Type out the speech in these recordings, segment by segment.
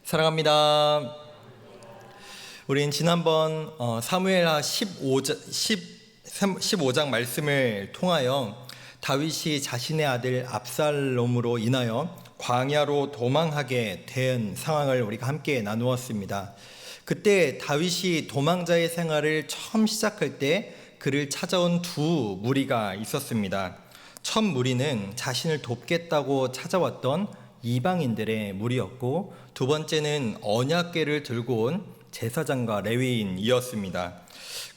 사랑합니다. 우린 지난번 사무엘하 15장 말씀을 통하여 다윗이 자신의 아들 압살롬으로 인하여 광야로 도망하게 된 상황을 우리가 함께 나누었습니다. 그때 다윗이 도망자의 생활을 처음 시작할 때 그를 찾아온 두 무리가 있었습니다. 첫 무리는 자신을 돕겠다고 찾아왔던 이방인들의 무리였고, 두 번째는 언약궤를 들고 온 제사장과 레위인이었습니다.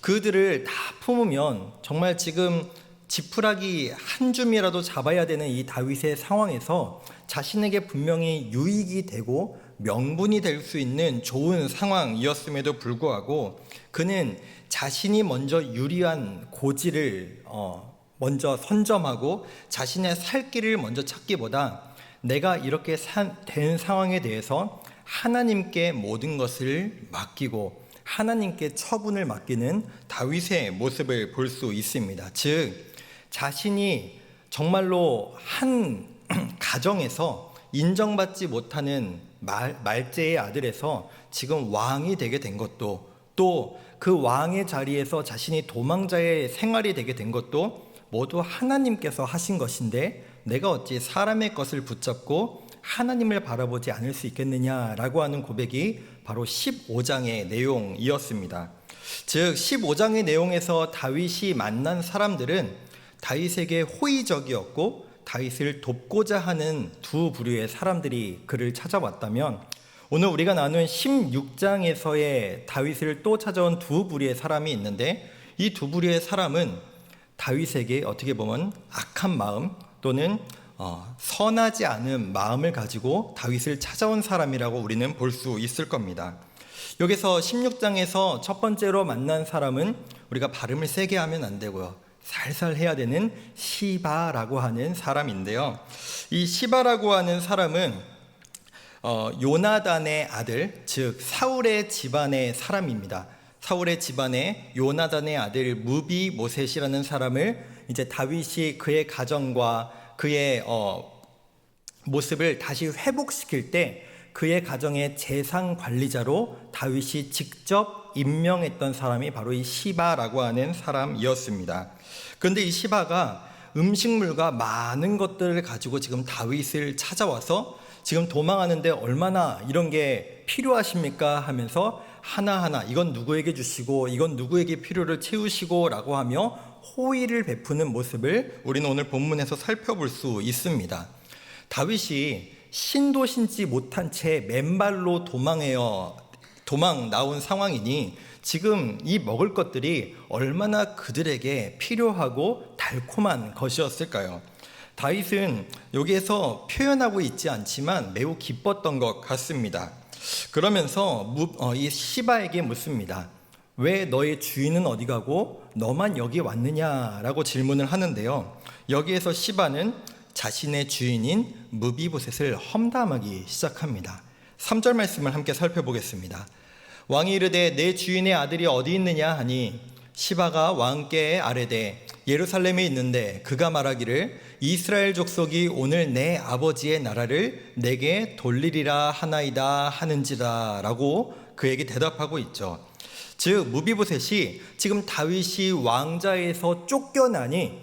그들을 다 품으면 정말 지금 지푸라기 한 줌이라도 잡아야 되는 이 다윗의 상황에서 자신에게 분명히 유익이 되고 명분이 될 수 있는 좋은 상황이었음에도 불구하고 그는 자신이 먼저 유리한 고지를 먼저 선점하고 자신의 살 길을 먼저 찾기보다 내가 이렇게 된 상황에 대해서 하나님께 모든 것을 맡기고 하나님께 처분을 맡기는 다윗의 모습을 볼 수 있습니다. 즉, 자신이 정말로 한 가정에서 인정받지 못하는 말제의 아들에서 지금 왕이 되게 된 것도, 또 그 왕의 자리에서 자신이 도망자의 생활이 되게 된 것도 모두 하나님께서 하신 것인데 내가 어찌 사람의 것을 붙잡고 하나님을 바라보지 않을 수 있겠느냐라고 하는 고백이 바로 15장의 내용이었습니다. 즉 15장의 내용에서 다윗이 만난 사람들은 다윗에게 호의적이었고 다윗을 돕고자 하는 두 부류의 사람들이 그를 찾아왔다면, 오늘 우리가 나눈 16장에서의 다윗을 또 찾아온 두 부류의 사람이 있는데, 이 두 부류의 사람은 다윗에게 어떻게 보면 악한 마음 또는 선하지 않은 마음을 가지고 다윗을 찾아온 사람이라고 우리는 볼 수 있을 겁니다. 여기서 16장에서 첫 번째로 만난 사람은 우리가 발음을 세게 하면 안 되고요, 살살 해야 되는 시바라고 하는 사람인데요, 이 시바라고 하는 사람은 요나단의 아들, 즉 사울의 집안의 사람입니다. 사울의 집안의 요나단의 아들 무비보셋이라는 사람을 이제 다윗이 그의 가정과 그의 모습을 다시 회복시킬 때 그의 가정의 재상 관리자로 다윗이 직접 임명했던 사람이 바로 이 시바라고 하는 사람이었습니다. 그런데 이 시바가 음식물과 많은 것들을 가지고 지금 다윗을 찾아와서 지금 도망하는데 얼마나 이런 게 필요하십니까 하면서 하나하나 이건 누구에게 주시고 이건 누구에게 필요를 채우시고 라고 하며 호의를 베푸는 모습을 우리는 오늘 본문에서 살펴볼 수 있습니다. 다윗이 신도 신지 못한 채 맨발로 도망 나온 상황이니 지금 이 먹을 것들이 얼마나 그들에게 필요하고 달콤한 것이었을까요? 다윗은 여기에서 표현하고 있지 않지만 매우 기뻤던 것 같습니다. 그러면서 이 시바에게 묻습니다. 왜 너의 주인은 어디 가고 너만 여기 왔느냐라고 질문을 하는데요, 여기에서 시바는 자신의 주인인 무비보셋을 험담하기 시작합니다. 3절 말씀을 함께 살펴보겠습니다. 왕이 이르되 내 주인의 아들이 어디 있느냐 하니 시바가 왕께 아뢰되 예루살렘에 있는데 그가 말하기를 이스라엘 족속이 오늘 내 아버지의 나라를 내게 돌리리라 하나이다 하는지라 라고 그에게 대답하고 있죠. 즉 무비보셋이 지금 다윗이 왕자에서 쫓겨나니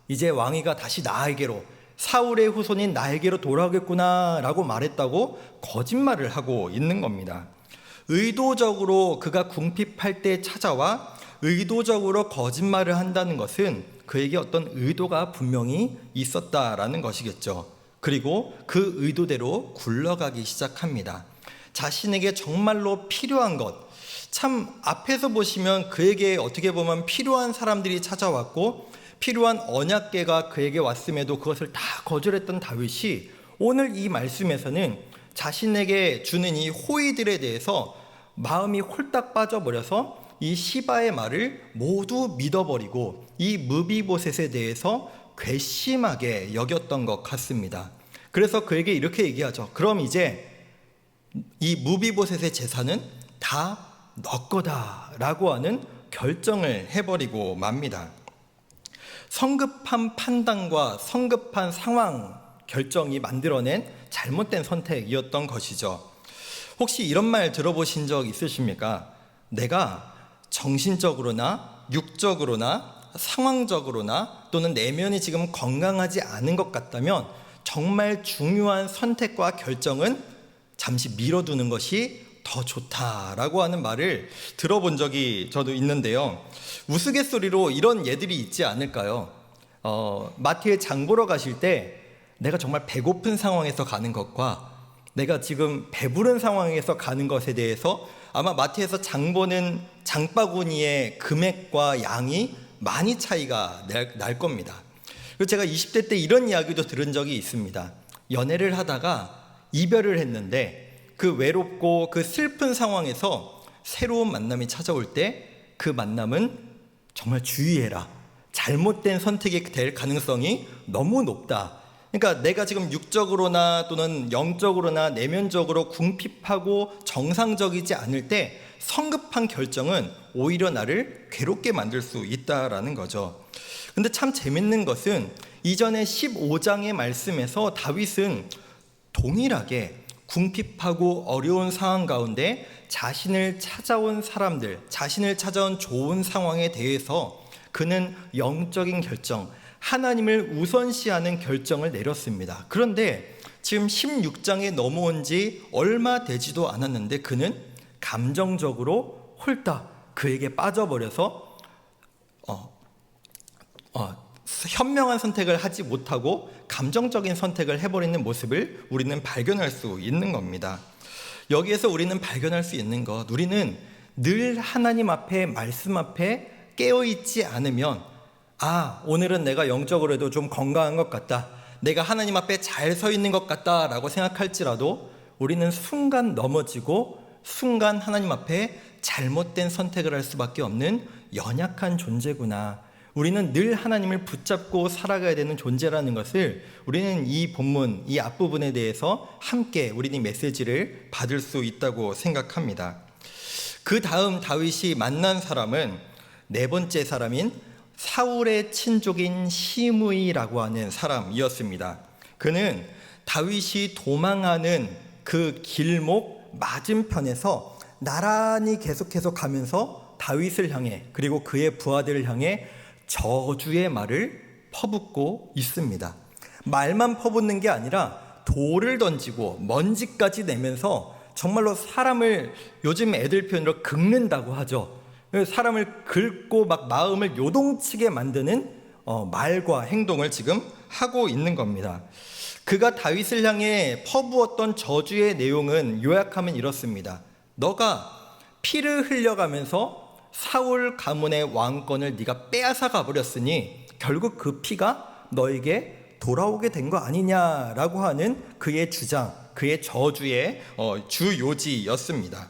이제 왕위가 다시 나에게로, 사울의 후손인 나에게로 돌아오겠구나 라고 말했다고 거짓말을 하고 있는 겁니다. 의도적으로 그가 궁핍할 때 찾아와 의도적으로 거짓말을 한다는 것은 그에게 어떤 의도가 분명히 있었다라는 것이겠죠. 그리고 그 의도대로 굴러가기 시작합니다. 자신에게 정말로 필요한 것, 참 앞에서 보시면 그에게 어떻게 보면 필요한 사람들이 찾아왔고 필요한 언약궤가 그에게 왔음에도 그것을 다 거절했던 다윗이 오늘 이 말씀에서는 자신에게 주는 이 호의들에 대해서 마음이 홀딱 빠져버려서 이 시바의 말을 모두 믿어버리고 이 무비보셋에 대해서 괘씸하게 여겼던 것 같습니다. 그래서 그에게 이렇게 얘기하죠. 그럼 이제 이 무비보셋의 재산은 다 너 거다 라고 하는 결정을 해버리고 맙니다. 성급한 판단과 성급한 상황 결정이 만들어낸 잘못된 선택이었던 것이죠. 혹시 이런 말 들어보신 적 있으십니까? 내가 정신적으로나 육적으로나 상황적으로나 또는 내면이 지금 건강하지 않은 것 같다면 정말 중요한 선택과 결정은 잠시 미뤄두는 것이 더 좋다라고 하는 말을 들어본 적이 저도 있는데요. 우스갯소리로 이런 예들이 있지 않을까요? 마트에 장 보러 가실 때 내가 정말 배고픈 상황에서 가는 것과 내가 지금 배부른 상황에서 가는 것에 대해서 아마 마트에서 장 보는 장바구니의 금액과 양이 많이 차이가 날 겁니다. 그리고 제가 20대 때 이런 이야기도 들은 적이 있습니다. 연애를 하다가 이별을 했는데 그 외롭고 그 슬픈 상황에서 새로운 만남이 찾아올 때 그 만남은 정말 주의해라. 잘못된 선택이 될 가능성이 너무 높다. 그러니까 내가 지금 육적으로나 또는 영적으로나 내면적으로 궁핍하고 정상적이지 않을 때 성급한 결정은 오히려 나를 괴롭게 만들 수 있다라는 거죠. 근데 참 재밌는 것은 이전에 15장의 말씀에서 다윗은 동일하게 궁핍하고 어려운 상황 가운데 자신을 찾아온 사람들, 자신을 찾아온 좋은 상황에 대해서 그는 영적인 결정, 하나님을 우선시하는 결정을 내렸습니다. 그런데 지금 16장에 넘어온 지 얼마 되지도 않았는데 그는 감정적으로 홀딱 그에게 빠져버려서 현명한 선택을 하지 못하고 감정적인 선택을 해버리는 모습을 우리는 발견할 수 있는 겁니다. 여기에서 우리는 발견할 수 있는 것, 우리는 늘 하나님 앞에 말씀 앞에 깨어있지 않으면 오늘은 내가 영적으로도 좀 건강한 것 같다, 내가 하나님 앞에 잘 서 있는 것 같다 라고 생각할지라도 우리는 순간 넘어지고 순간 하나님 앞에 잘못된 선택을 할 수밖에 없는 연약한 존재구나, 우리는 늘 하나님을 붙잡고 살아가야 되는 존재라는 것을 우리는 이 본문, 이 앞부분에 대해서 함께 우리는 이 메시지를 받을 수 있다고 생각합니다. 그 다음 다윗이 만난 사람은 네 번째 사람인 사울의 친족인 시므이라고 하는 사람이었습니다. 그는 다윗이 도망하는 그 길목 맞은편에서 나란히 계속해서 가면서 다윗을 향해 그리고 그의 부하들을 향해 저주의 말을 퍼붓고 있습니다. 말만 퍼붓는 게 아니라 돌을 던지고 먼지까지 내면서 정말로 사람을 요즘 애들 표현으로 긁는다고 하죠. 사람을 긁고 막 마음을 요동치게 만드는 말과 행동을 지금 하고 있는 겁니다. 그가 다윗을 향해 퍼부었던 저주의 내용은 요약하면 이렇습니다. 너가 피를 흘려가면서 사울 가문의 왕권을 네가 빼앗아 가버렸으니 결국 그 피가 너에게 돌아오게 된 거 아니냐라고 하는 그의 주장, 그의 저주의 주요지였습니다.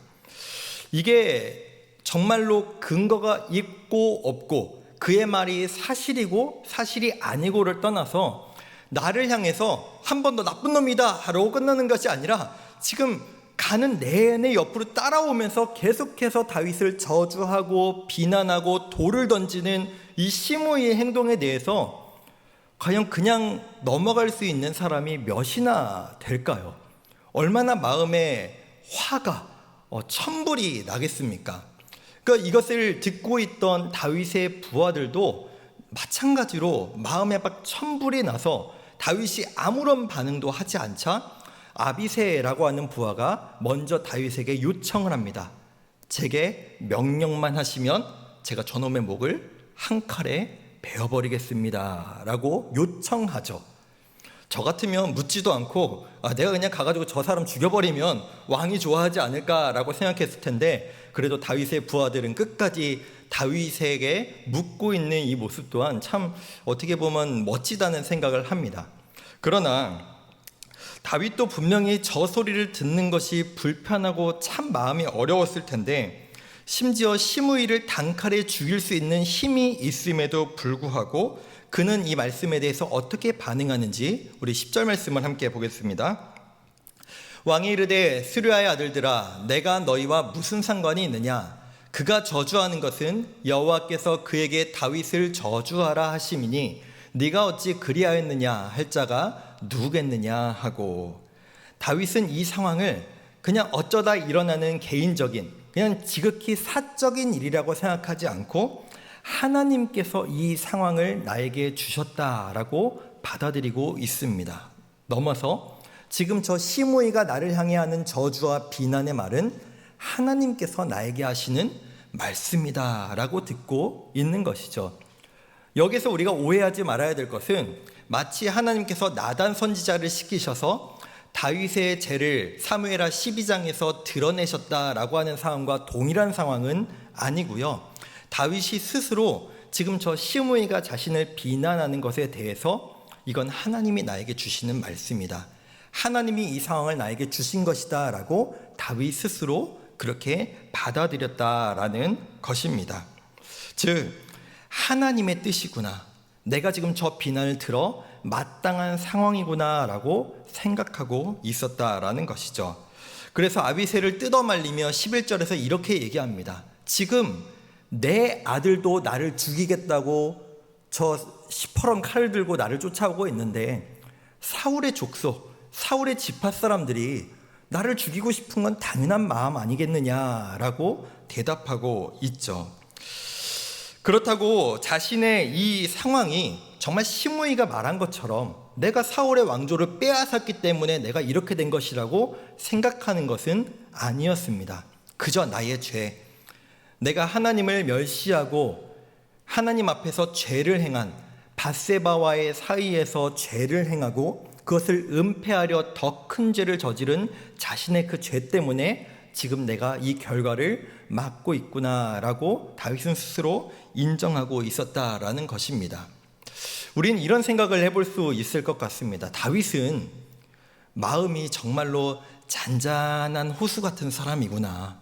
이게 정말로 근거가 있고 없고 그의 말이 사실이고 사실이 아니고를 떠나서 나를 향해서 한 번 더 나쁜 놈이다 라고 끝나는 것이 아니라 지금 가는 내내 옆으로 따라오면서 계속해서 다윗을 저주하고 비난하고 돌을 던지는 이 시므이의 행동에 대해서 과연 그냥 넘어갈 수 있는 사람이 몇이나 될까요? 얼마나 마음에 화가 천불이 나겠습니까? 그러니까 이것을 듣고 있던 다윗의 부하들도 마찬가지로 마음에 막 천불이 나서 다윗이 아무런 반응도 하지 않자 아비새라고 하는 부하가 먼저 다윗에게 요청을 합니다. 제게 명령만 하시면 제가 저놈의 목을 한 칼에 베어버리겠습니다 라고 요청하죠. 저 같으면 묻지도 않고 내가 그냥 가가지고 저 사람 죽여버리면 왕이 좋아하지 않을까라고 생각했을 텐데 그래도 다윗의 부하들은 끝까지 다윗에게 묻고 있는 이 모습 또한 참 어떻게 보면 멋지다는 생각을 합니다. 그러나 다윗도 분명히 저 소리를 듣는 것이 불편하고 참 마음이 어려웠을 텐데 심지어 시므이를 단칼에 죽일 수 있는 힘이 있음에도 불구하고 그는 이 말씀에 대해서 어떻게 반응하는지 우리 10절 말씀을 함께 보겠습니다. 왕이 이르되 스루야의 아들들아 내가 너희와 무슨 상관이 있느냐, 그가 저주하는 것은 여호와께서 그에게 다윗을 저주하라 하심이니 네가 어찌 그리하였느냐 할 자가 누구겠느냐 하고, 다윗은 이 상황을 그냥 어쩌다 일어나는 개인적인, 그냥 지극히 사적인 일이라고 생각하지 않고 하나님께서 이 상황을 나에게 주셨다라고 받아들이고 있습니다. 넘어서 지금 저 시므이가 나를 향해 하는 저주와 비난의 말은 하나님께서 나에게 하시는 말씀이다 라고 듣고 있는 것이죠. 여기서 우리가 오해하지 말아야 될 것은 마치 하나님께서 나단 선지자를 시키셔서 다윗의 죄를 사무엘하 12장에서 드러내셨다라고 하는 상황과 동일한 상황은 아니고요. 다윗이 스스로 지금 저 시므이가 자신을 비난하는 것에 대해서 이건 하나님이 나에게 주시는 말씀이다, 하나님이 이 상황을 나에게 주신 것이다 라고 다윗 스스로 그렇게 받아들였다라는 것입니다. 즉 하나님의 뜻이구나, 내가 지금 저 비난을 들어 마땅한 상황이구나 라고 생각하고 있었다라는 것이죠. 그래서 아비새를 뜯어말리며 11절에서 이렇게 얘기합니다. 지금 내 아들도 나를 죽이겠다고 저 시퍼런 칼을 들고 나를 쫓아오고 있는데 사울의 족속, 사울의 지파 사람들이 나를 죽이고 싶은 건 당연한 마음 아니겠느냐라고 대답하고 있죠. 그렇다고 자신의 이 상황이 정말 시므이가 말한 것처럼 내가 사울의 왕조를 빼앗았기 때문에 내가 이렇게 된 것이라고 생각하는 것은 아니었습니다. 그저 나의 죄, 내가 하나님을 멸시하고 하나님 앞에서 죄를 행한, 밧세바와의 사이에서 죄를 행하고 그것을 은폐하려 더 큰 죄를 저지른 자신의 그 죄 때문에 지금 내가 이 결과를 맞고 있구나라고 다윗은 스스로 인정하고 있었다라는 것입니다. 우리는 이런 생각을 해볼 수 있을 것 같습니다. 다윗은 마음이 정말로 잔잔한 호수 같은 사람이구나.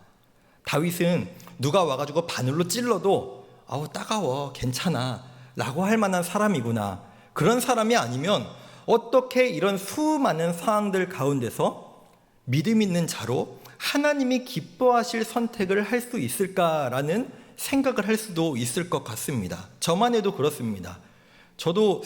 다윗은 누가 와가지고 바늘로 찔러도 아우 따가워 괜찮아 라고 할 만한 사람이구나. 그런 사람이 아니면 어떻게 이런 수많은 상황들 가운데서 믿음 있는 자로 하나님이 기뻐하실 선택을 할 수 있을까라는 생각을 할 수도 있을 것 같습니다. 저만 해도 그렇습니다. 저도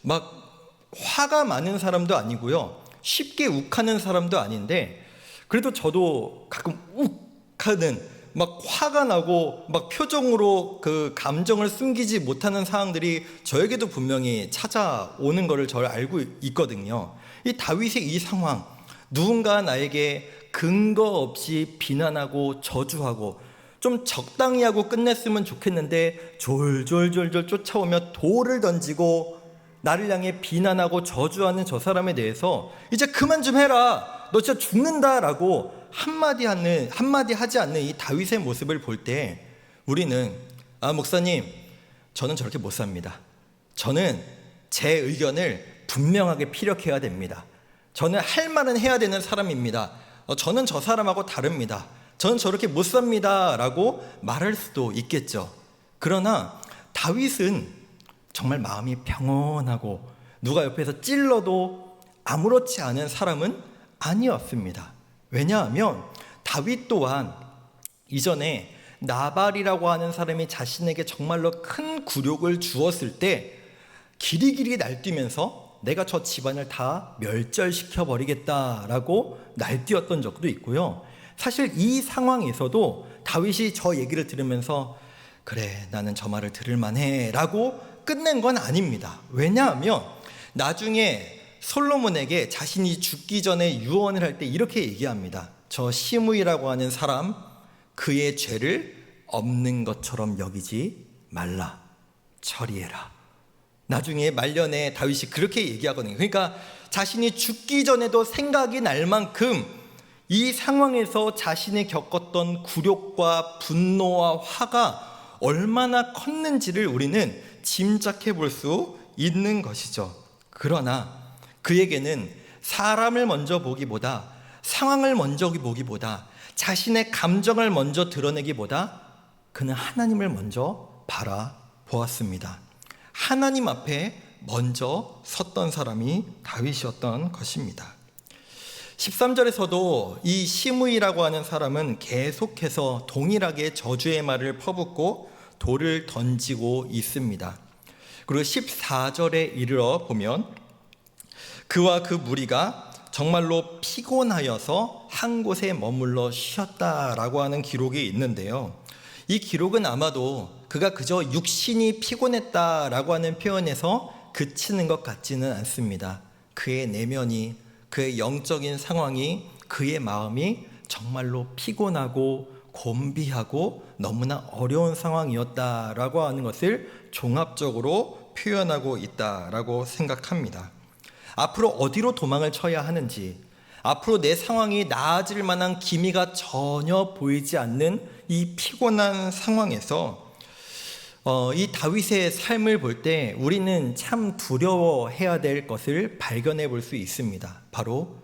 막 화가 많은 사람도 아니고요, 쉽게 욱하는 사람도 아닌데 그래도 저도 가끔 욱하는, 막 화가 나고 막 표정으로 그 감정을 숨기지 못하는 상황들이 저에게도 분명히 찾아오는 것을 저를 알고 있거든요. 이 다윗의 이 상황, 누군가 나에게 근거 없이 비난하고 저주하고 좀 적당히 하고 끝냈으면 좋겠는데 졸졸졸졸 쫓아오며 돌을 던지고 나를 향해 비난하고 저주하는 저 사람에 대해서 이제 그만 좀 해라, 너 진짜 죽는다라고 한마디 하지 않는 이 다윗의 모습을 볼 때 우리는 목사님 저는 저렇게 못 삽니다. 저는 제 의견을 분명하게 피력해야 됩니다. 저는 할 말은 해야 되는 사람입니다. 저는 저 사람하고 다릅니다. 저는 저렇게 못 삽니다 라고 말할 수도 있겠죠. 그러나 다윗은 정말 마음이 평온하고 누가 옆에서 찔러도 아무렇지 않은 사람은 아니었습니다. 왜냐하면 다윗 또한 이전에 나발이라고 하는 사람이 자신에게 정말로 큰 굴욕을 주었을 때 길이길이 날뛰면서 내가 저 집안을 다 멸절시켜 버리겠다라고 날뛰었던 적도 있고요. 사실 이 상황에서도 다윗이 저 얘기를 들으면서 그래 나는 저 말을 들을 만해 라고 끝낸 건 아닙니다. 왜냐하면 나중에 솔로몬에게 자신이 죽기 전에 유언을 할 때 이렇게 얘기합니다. 저 시므이라고 하는 사람, 그의 죄를 없는 것처럼 여기지 말라, 처리해라. 나중에 말년에 다윗이 그렇게 얘기하거든요. 그러니까 자신이 죽기 전에도 생각이 날 만큼 이 상황에서 자신이 겪었던 굴욕과 분노와 화가 얼마나 컸는지를 우리는 짐작해 볼 수 있는 것이죠. 그러나 그에게는 사람을 먼저 보기보다, 상황을 먼저 보기보다, 자신의 감정을 먼저 드러내기보다 그는 하나님을 먼저 바라보았습니다. 하나님 앞에 먼저 섰던 사람이 다윗이었던 것입니다. 13절에서도 이 시므이라고 하는 사람은 계속해서 동일하게 저주의 말을 퍼붓고 돌을 던지고 있습니다. 그리고 14절에 이르러 보면 그와 그 무리가 정말로 피곤하여서 한 곳에 머물러 쉬었다라고 하는 기록이 있는데요. 이 기록은 아마도 그가 그저 육신이 피곤했다라고 하는 표현에서 그치는 것 같지는 않습니다. 그의 내면이, 그의 영적인 상황이, 그의 마음이 정말로 피곤하고 곤비하고 너무나 어려운 상황이었다라고 하는 것을 종합적으로 표현하고 있다라고 생각합니다. 앞으로 어디로 도망을 쳐야 하는지, 앞으로 내 상황이 나아질 만한 기미가 전혀 보이지 않는 이 피곤한 상황에서 이 다윗의 삶을 볼 때 우리는 참 두려워해야 될 것을 발견해 볼 수 있습니다. 바로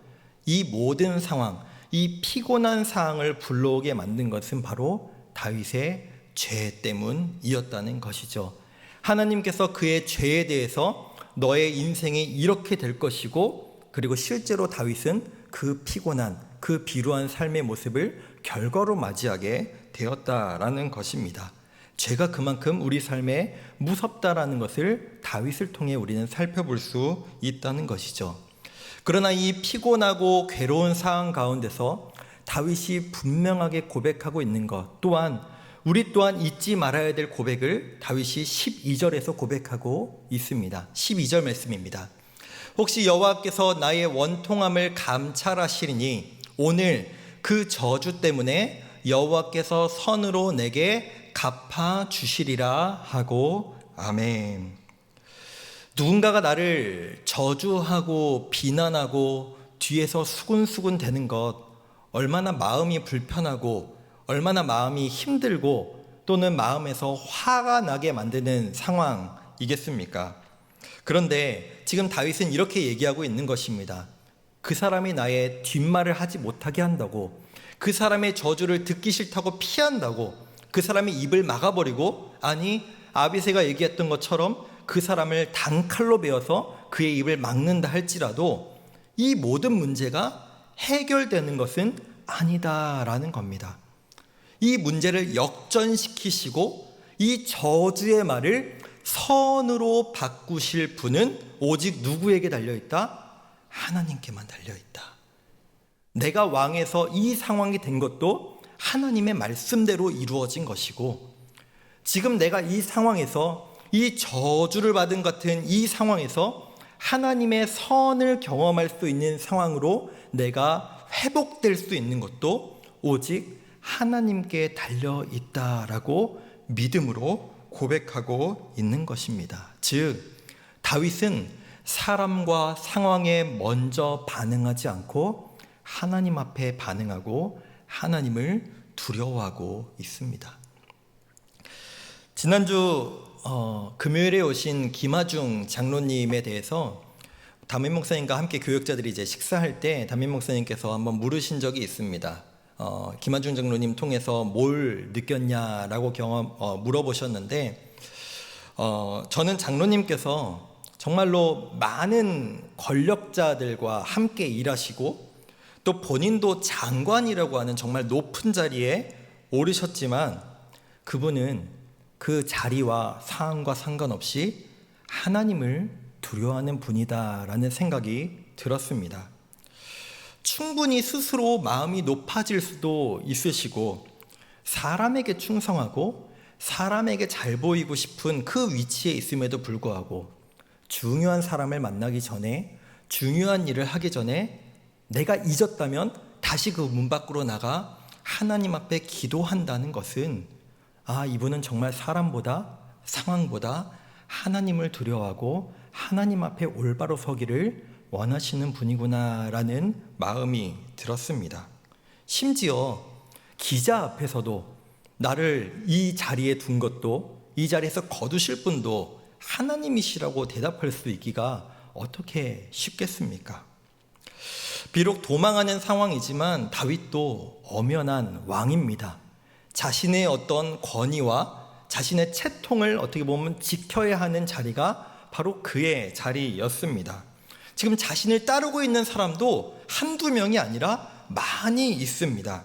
이 모든 상황, 이 피곤한 상황을 불러오게 만든 것은 바로 다윗의 죄 때문이었다는 것이죠. 하나님께서 그의 죄에 대해서 너의 인생이 이렇게 될 것이고, 그리고 실제로 다윗은 그 피곤한, 그 비루한 삶의 모습을 결과로 맞이하게 되었다라는 것입니다. 죄가 그만큼 우리 삶에 무섭다라는 것을 다윗을 통해 우리는 살펴볼 수 있다는 것이죠. 그러나 이 피곤하고 괴로운 상황 가운데서 다윗이 분명하게 고백하고 있는 것 또한, 우리 또한 잊지 말아야 될 고백을 다윗이 12절에서 고백하고 있습니다. 12절 말씀입니다. 혹시 여호와께서 나의 원통함을 감찰하시리니 오늘 그 저주 때문에 여호와께서 선으로 내게 갚아 주시리라 하고 아멘. 누군가가 나를 저주하고 비난하고 뒤에서 수군수군 대는 것, 얼마나 마음이 불편하고 얼마나 마음이 힘들고 또는 마음에서 화가 나게 만드는 상황이겠습니까? 그런데 지금 다윗은 이렇게 얘기하고 있는 것입니다. 그 사람이 나의 뒷말을 하지 못하게 한다고, 그 사람의 저주를 듣기 싫다고 피한다고, 그 사람의 입을 막아버리고, 아니 아비새가 얘기했던 것처럼 그 사람을 단칼로 베어서 그의 입을 막는다 할지라도 이 모든 문제가 해결되는 것은 아니다라는 겁니다. 이 문제를 역전시키시고 이 저주의 말을 선으로 바꾸실 분은 오직 누구에게 달려있다? 하나님께만 달려있다. 내가 왕에서 이 상황이 된 것도 하나님의 말씀대로 이루어진 것이고, 지금 내가 이 상황에서 이 저주를 받은 같은 이 상황에서 하나님의 선을 경험할 수 있는 상황으로 내가 회복될 수 있는 것도 오직 하나님께 달려있다라고 믿음으로 고백하고 있는 것입니다. 즉 다윗은 사람과 상황에 먼저 반응하지 않고 하나님 앞에 반응하고 하나님을 두려워하고 있습니다. 지난주 금요일에 오신 김하중 장로님에 대해서 담임 목사님과 함께 교역자들이 이제 식사할 때 담임 목사님께서 한번 물으신 적이 있습니다. 김하중 장로님 통해서 뭘 느꼈냐라고 물어보셨는데, 저는 장로님께서 정말로 많은 권력자들과 함께 일하시고 또 본인도 장관이라고 하는 정말 높은 자리에 오르셨지만 그분은 그 자리와 상황과 상관없이 하나님을 두려워하는 분이다라는 생각이 들었습니다. 충분히 스스로 마음이 높아질 수도 있으시고 사람에게 충성하고 사람에게 잘 보이고 싶은 그 위치에 있음에도 불구하고 중요한 사람을 만나기 전에, 중요한 일을 하기 전에 내가 잊었다면 다시 그 문 밖으로 나가 하나님 앞에 기도한다는 것은, 이분은 정말 사람보다 상황보다 하나님을 두려워하고 하나님 앞에 올바로 서기를 원하시는 분이구나라는 마음이 들었습니다. 심지어 기자 앞에서도 나를 이 자리에 둔 것도, 이 자리에서 거두실 분도 하나님이시라고 대답할 수 있기가 어떻게 쉽겠습니까? 비록 도망하는 상황이지만 다윗도 엄연한 왕입니다. 자신의 어떤 권위와 자신의 채통을 어떻게 보면 지켜야 하는 자리가 바로 그의 자리였습니다. 지금 자신을 따르고 있는 사람도 한두 명이 아니라 많이 있습니다.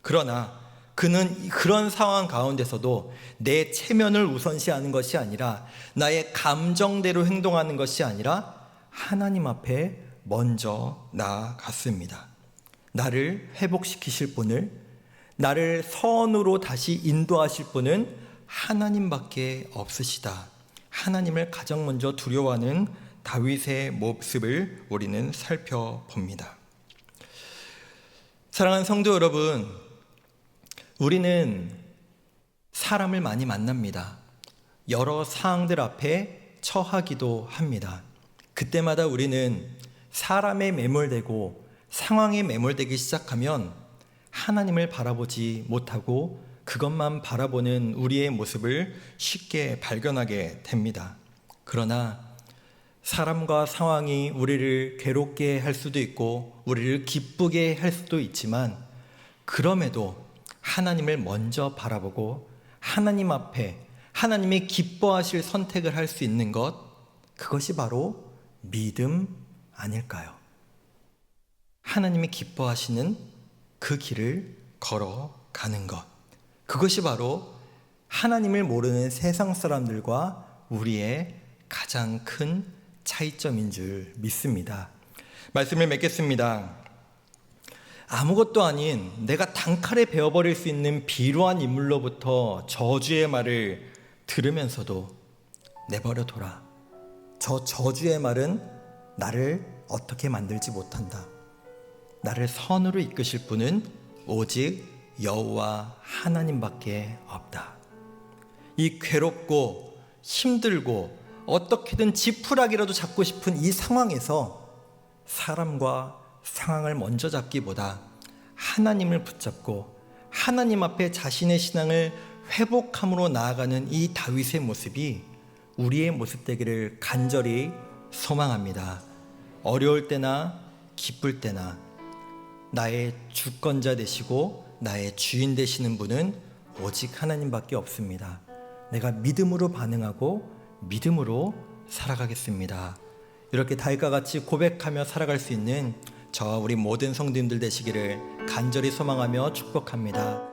그러나 그는 그런 상황 가운데서도 내 체면을 우선시하는 것이 아니라, 나의 감정대로 행동하는 것이 아니라 하나님 앞에 먼저 나아갔습니다. 나를 회복시키실 분을, 나를 선으로 다시 인도하실 분은 하나님밖에 없으시다. 하나님을 가장 먼저 두려워하는 다윗의 모습을 우리는 살펴봅니다. 사랑하는 성도 여러분, 우리는 사람을 많이 만납니다. 여러 상황들 앞에 처하기도 합니다. 그때마다 우리는 사람에 매몰되고 상황에 매몰되기 시작하면 하나님을 바라보지 못하고 그것만 바라보는 우리의 모습을 쉽게 발견하게 됩니다. 그러나 사람과 상황이 우리를 괴롭게 할 수도 있고 우리를 기쁘게 할 수도 있지만, 그럼에도 하나님을 먼저 바라보고 하나님 앞에 하나님이 기뻐하실 선택을 할 수 있는 것, 그것이 바로 믿음 아닐까요? 하나님이 기뻐하시는 그 길을 걸어가는 것, 그것이 바로 하나님을 모르는 세상 사람들과 우리의 가장 큰 차이점인 줄 믿습니다. 말씀을 맺겠습니다. 아무것도 아닌 내가 단칼에 베어버릴 수 있는 비루한 인물로부터 저주의 말을 들으면서도 내버려둬라. 저 저주의 말은 나를 어떻게 만들지 못한다. 나를 선으로 이끄실 분은 오직 여호와 하나님밖에 없다. 이 괴롭고 힘들고 어떻게든 지푸라기라도 잡고 싶은 이 상황에서 사람과 상황을 먼저 잡기보다 하나님을 붙잡고 하나님 앞에 자신의 신앙을 회복함으로 나아가는 이 다윗의 모습이 우리의 모습 되기를 간절히 소망합니다. 어려울 때나 기쁠 때나 나의 주권자 되시고 나의 주인 되시는 분은 오직 하나님밖에 없습니다. 내가 믿음으로 반응하고 믿음으로 살아가겠습니다. 이렇게 다윗과 같이 고백하며 살아갈 수 있는 저와 우리 모든 성도님들 되시기를 간절히 소망하며 축복합니다.